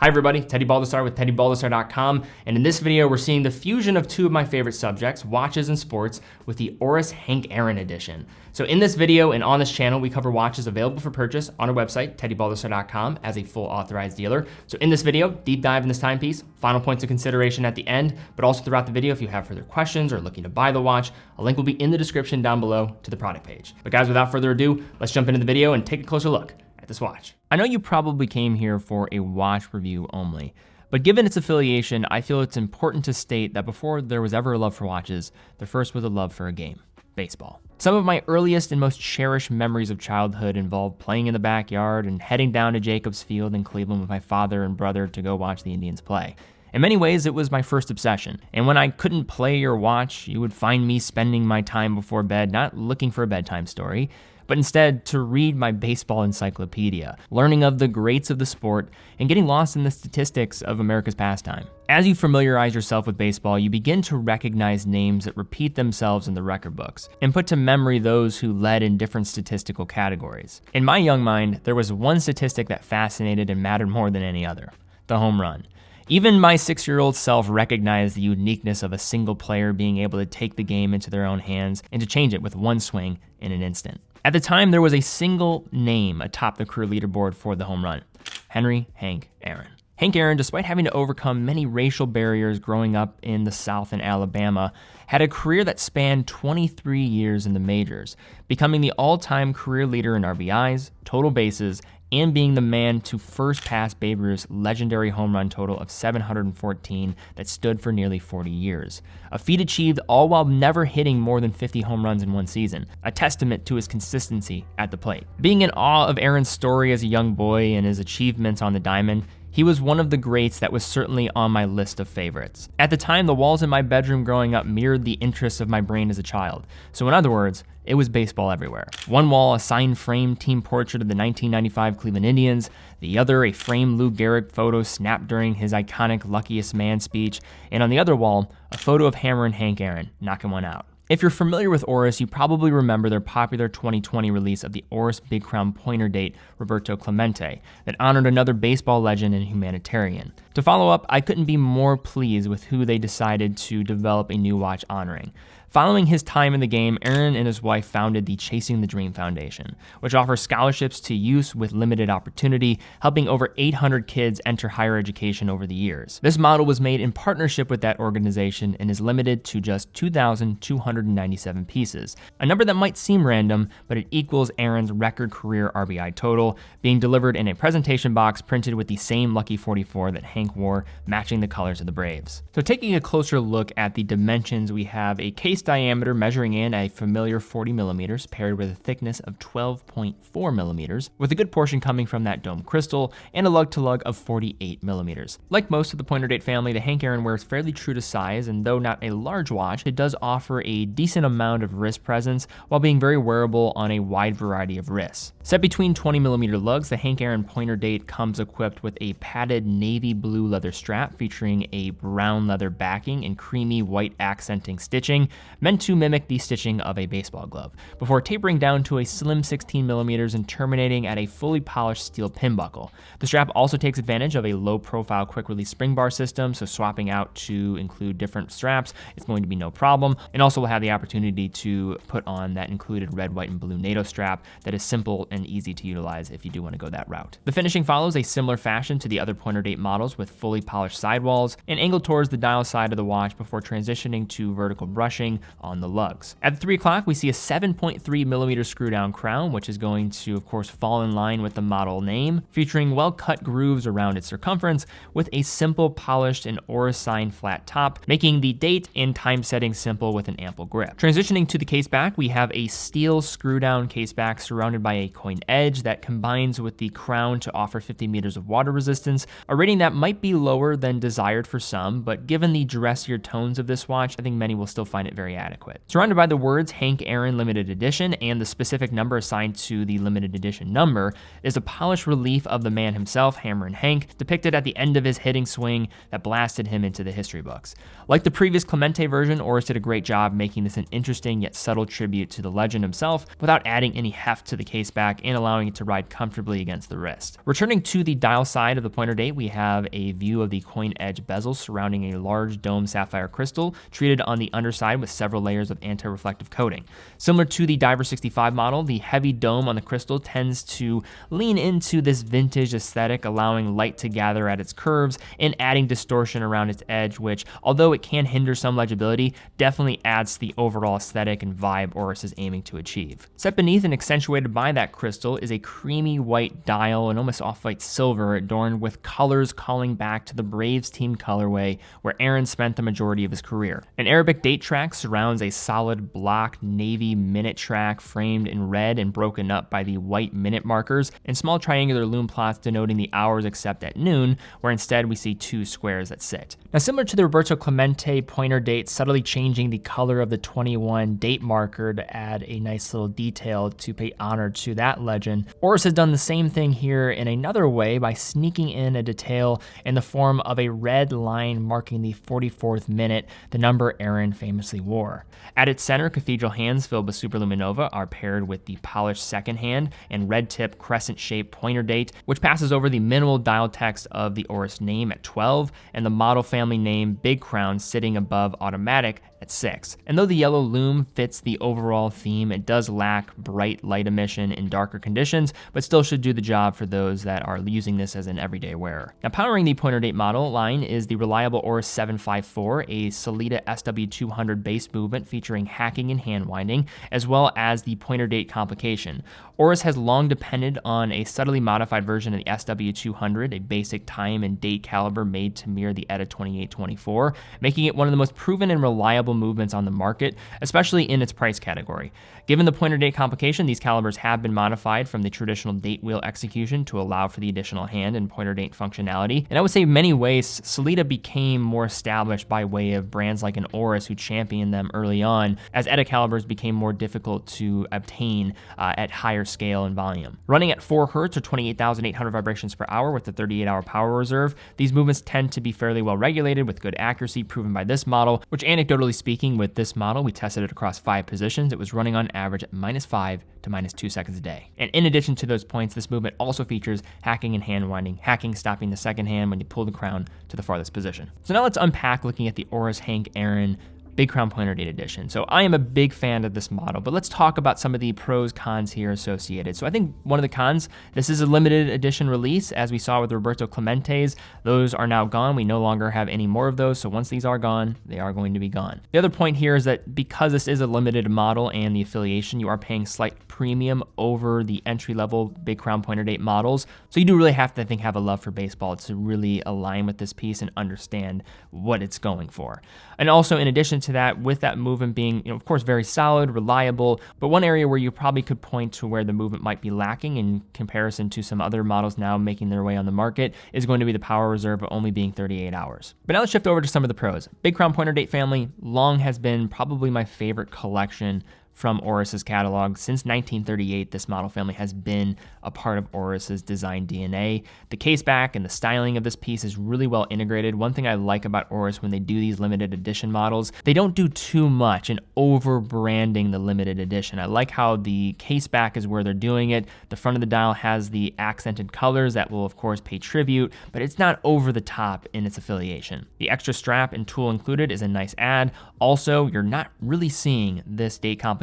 Hi everybody, Teddy Baldassarre with TeddyBaldassarre.com, and in this video we're seeing the fusion of two of my favorite subjects, watches and sports, with the Oris Hank Aaron edition. So in this video and on this channel, we cover watches available for purchase on our website, TeddyBaldassarre.com, as a full authorized dealer. So in this video, deep dive in this timepiece, final points of consideration at the end, but also throughout the video if you have further questions or looking to buy the watch, a link will be in the description down below to the product page. But guys, without further ado, let's jump into the video and take a closer look at this watch. I know you probably came here for a watch review only, but given its affiliation, I feel it's important to state that before there was ever a love for watches, there first was a love for a game, baseball. Some of my earliest and most cherished memories of childhood involved playing in the backyard and heading down to Jacobs Field in Cleveland with my father and brother to go watch the Indians play. In many ways, it was my first obsession, and when I couldn't play or watch, you would find me spending my time before bed not looking for a bedtime story, but instead to read my baseball encyclopedia, learning of the greats of the sport, and getting lost in the statistics of America's pastime. As you familiarize yourself with baseball, you begin to recognize names that repeat themselves in the record books, and put to memory those who led in different statistical categories. In my young mind, there was one statistic that fascinated and mattered more than any other: the home run. Even my 6-year-old self recognized the uniqueness of a single player being able to take the game into their own hands and to change it with one swing in an instant. At the time, there was a single name atop the career leaderboard for the home run: Henry Hank Aaron. Hank Aaron, despite having to overcome many racial barriers growing up in the South and Alabama, had a career that spanned 23 years in the majors, becoming the all-time career leader in RBIs, total bases, and being the man to first pass Babe Ruth's legendary home run total of 714 that stood for nearly 40 years. A feat achieved all while never hitting more than 50 home runs in one season, a testament to his consistency at the plate. Being in awe of Aaron's story as a young boy and his achievements on the diamond, he was one of the greats that was certainly on my list of favorites. At the time, the walls in my bedroom growing up mirrored the interests of my brain as a child. So in other words, it was baseball everywhere. One wall, a signed frame team portrait of the 1995 Cleveland Indians. The other, a framed Lou Gehrig photo snapped during his iconic Luckiest Man speech. And on the other wall, a photo of Hammer and Hank Aaron knocking one out. If you're familiar with Oris, you probably remember their popular 2020 release of the Oris Big Crown pointer date, Roberto Clemente, that honored another baseball legend and humanitarian. To follow up, I couldn't be more pleased with who they decided to develop a new watch honoring. Following his time in the game, Aaron and his wife founded the Chasing the Dream Foundation, which offers scholarships to youth with limited opportunity, helping over 800 kids enter higher education over the years. This model was made in partnership with that organization and is limited to just 2,297 pieces, a number that might seem random, but it equals Aaron's record career RBI total, being delivered in a presentation box printed with the same Lucky 44 that Hank wore, matching the colors of the Braves. So taking a closer look at the dimensions, we have a case diameter measuring in a familiar 40 millimeters paired with a thickness of 12.4 millimeters, with a good portion coming from that dome crystal, and a lug-to-lug of 48 millimeters. Like most of the pointer date family, the Hank Aaron wears fairly true to size, and though not a large watch, it does offer a decent amount of wrist presence while being very wearable on a wide variety of wrists. Set between 20 millimeter lugs, the Hank Aaron pointer date comes equipped with a padded navy blue leather strap featuring a brown leather backing and creamy white accenting stitching, meant to mimic the stitching of a baseball glove, before tapering down to a slim 16 millimeters and terminating at a fully polished steel pin buckle. The strap also takes advantage of a low-profile quick-release spring bar system, so swapping out to include different straps is going to be no problem, and also will have the opportunity to put on that included red, white, and blue NATO strap that is simple and easy to utilize if you do want to go that route. The finishing follows a similar fashion to the other pointer date models, with fully polished sidewalls and angled towards the dial side of the watch before transitioning to vertical brushing on the lugs. At 3 o'clock, we see a 7.3 millimeter screw down crown, which is going to, of course, fall in line with the model name, featuring well-cut grooves around its circumference with a simple polished and Oris signed flat top, making the date and time setting simple with an ample grip. Transitioning to the case back, we have a steel screw down case back surrounded by a coin edge that combines with the crown to offer 50 meters of water resistance, a rating that might be lower than desired for some, but given the dressier tones of this watch, I think many will still find it very very adequate. Surrounded by the words Hank Aaron Limited Edition and the specific number assigned to the limited edition number is a polished relief of the man himself, Hammerin' Hank, depicted at the end of his hitting swing that blasted him into the history books. Like the previous Clemente version, Oris did a great job making this an interesting yet subtle tribute to the legend himself without adding any heft to the caseback and allowing it to ride comfortably against the wrist. Returning to the dial side of the pointer date, we have a view of the coin edge bezel surrounding a large dome sapphire crystal treated on the underside with several layers of anti-reflective coating. Similar to the Diver 65 model, the heavy dome on the crystal tends to lean into this vintage aesthetic, allowing light to gather at its curves and adding distortion around its edge, which, although it can hinder some legibility, definitely adds to the overall aesthetic and vibe Oris is aiming to achieve. Set beneath and accentuated by that crystal is a creamy white dial and almost off-white silver adorned with colors calling back to the Braves team colorway where Aaron spent the majority of his career. An Arabic date track surrounds a solid block navy minute track framed in red and broken up by the white minute markers and small triangular loom plots denoting the hours except at noon, where instead we see two squares that sit. Now, similar to the Roberto Clemente pointer date, subtly changing the color of the 21 date marker to add a nice little detail to pay honor to that legend, Oris has done the same thing here in another way by sneaking in a detail in the form of a red line marking the 44th minute, the number Aaron famously wore. At its center, cathedral hands filled with superluminova are paired with the polished second hand and red tip crescent-shaped pointer date, which passes over the minimal dial text of the Oris name at 12 and the model family name Big Crown sitting above automatic at 6. And though the yellow loom fits the overall theme, it does lack bright light emission in darker conditions, but still should do the job for those that are using this as an everyday wearer. Now, powering the pointer date model line is the reliable Oris 754, a Sellita SW200 base movement featuring hacking and hand winding, as well as the pointer date complication. Oris has long depended on a subtly modified version of the SW200, a basic time and date caliber made to mirror the ETA 2824, making it one of the most proven and reliable movements on the market, especially in its price category. Given the pointer date complication, these calibers have been modified from the traditional date wheel execution to allow for the additional hand and pointer date functionality. And I would say in many ways, Sellita became more established by way of brands like an Oris who championed them early on, as ETA calibers became more difficult to obtain at higher scale and volume. Running at 4 Hz or 28,800 vibrations per hour with a 38-hour power reserve, these movements tend to be fairly well regulated with good accuracy proven by this model, which anecdotally speaking, with this model, we tested it across 5 positions. It was running on average at -5 to -2 seconds a day. And in addition to those points, this movement also features hacking and hand winding, hacking stopping the second hand when you pull the crown to the farthest position. So now let's unpack looking at the Oris Hank Aaron Big Crown Pointer Date Edition. So I am a big fan of this model, but let's talk about some of the pros, cons here associated. So I think one of the cons, this is a limited edition release, as we saw with Roberto Clemente's. Those are now gone. We no longer have any more of those. So once these are gone, they are going to be gone. The other point here is that because this is a limited model and the affiliation, you are paying slight premium over the entry-level Big Crown Pointer Date models. So you do really have to, I think, have a love for baseball to really align with this piece and understand what it's going for. And also, in addition to that, with that movement being, of course, very solid, reliable, but one area where you probably could point to where the movement might be lacking in comparison to some other models now making their way on the market is going to be the power reserve of only being 38 hours. But now let's shift over to some of the pros. Big Crown Pointer Date family long has been probably my favorite collection from Oris's catalog. Since 1938, this model family has been a part of Oris's design DNA. The caseback and the styling of this piece is really well integrated. One thing I like about Oris when they do these limited edition models, they don't do too much in over-branding the limited edition. I like how the caseback is where they're doing it. The front of the dial has the accented colors that will, of course, pay tribute, but it's not over the top in its affiliation. The extra strap and tool included is a nice add. Also, you're not really seeing this date complication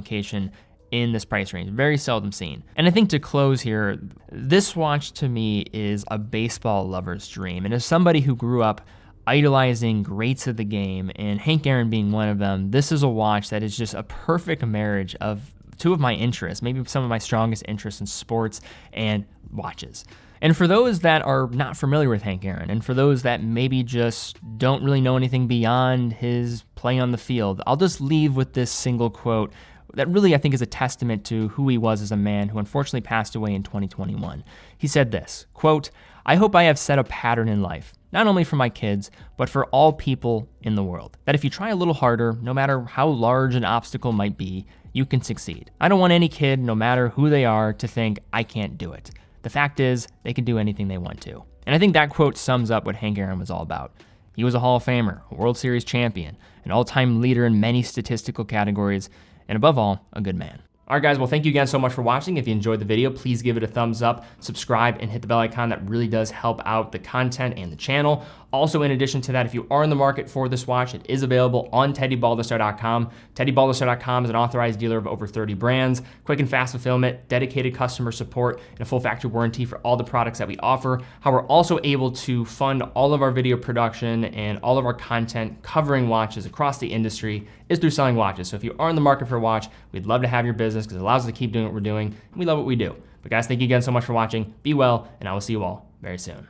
in this price range. Very seldom seen. And I think to close here, this watch to me is a baseball lover's dream. And as somebody who grew up idolizing greats of the game, and Hank Aaron being one of them, this is a watch that is just a perfect marriage of two of my interests, maybe some of my strongest interests in sports and watches. And for those that are not familiar with Hank Aaron, and for those that maybe just don't really know anything beyond his play on the field, I'll just leave with this single quote that really I think is a testament to who he was as a man who unfortunately passed away in 2021. He said this, quote, "I hope I have set a pattern in life. not only for my kids, but for all people in the world. That if you try a little harder, no matter how large an obstacle might be, you can succeed. I don't want any kid, no matter who they are, to think, I can't do it. The fact is, they can do anything they want to. And I think that quote sums up what Hank Aaron was all about. He was a Hall of Famer, a World Series champion, an all-time leader in many statistical categories, and above all, a good man. All right, guys, well, thank you again so much for watching. If you enjoyed the video, please give it a thumbs up, subscribe, and hit the bell icon. That really does help out the content and the channel. Also, in addition to that, if you are in the market for this watch, it is available on TeddyBaldassarre.com. TeddyBaldassarre.com is an authorized dealer of over 30 brands, quick and fast fulfillment, dedicated customer support, and a full factory warranty for all the products that we offer. How we're also able to fund all of our video production and all of our content covering watches across the industry is through selling watches. So if you are in the market for a watch, we'd love to have your business because it allows us to keep doing what we're doing, and we love what we do. But guys, thank you again so much for watching. Be well, and I will see you all very soon.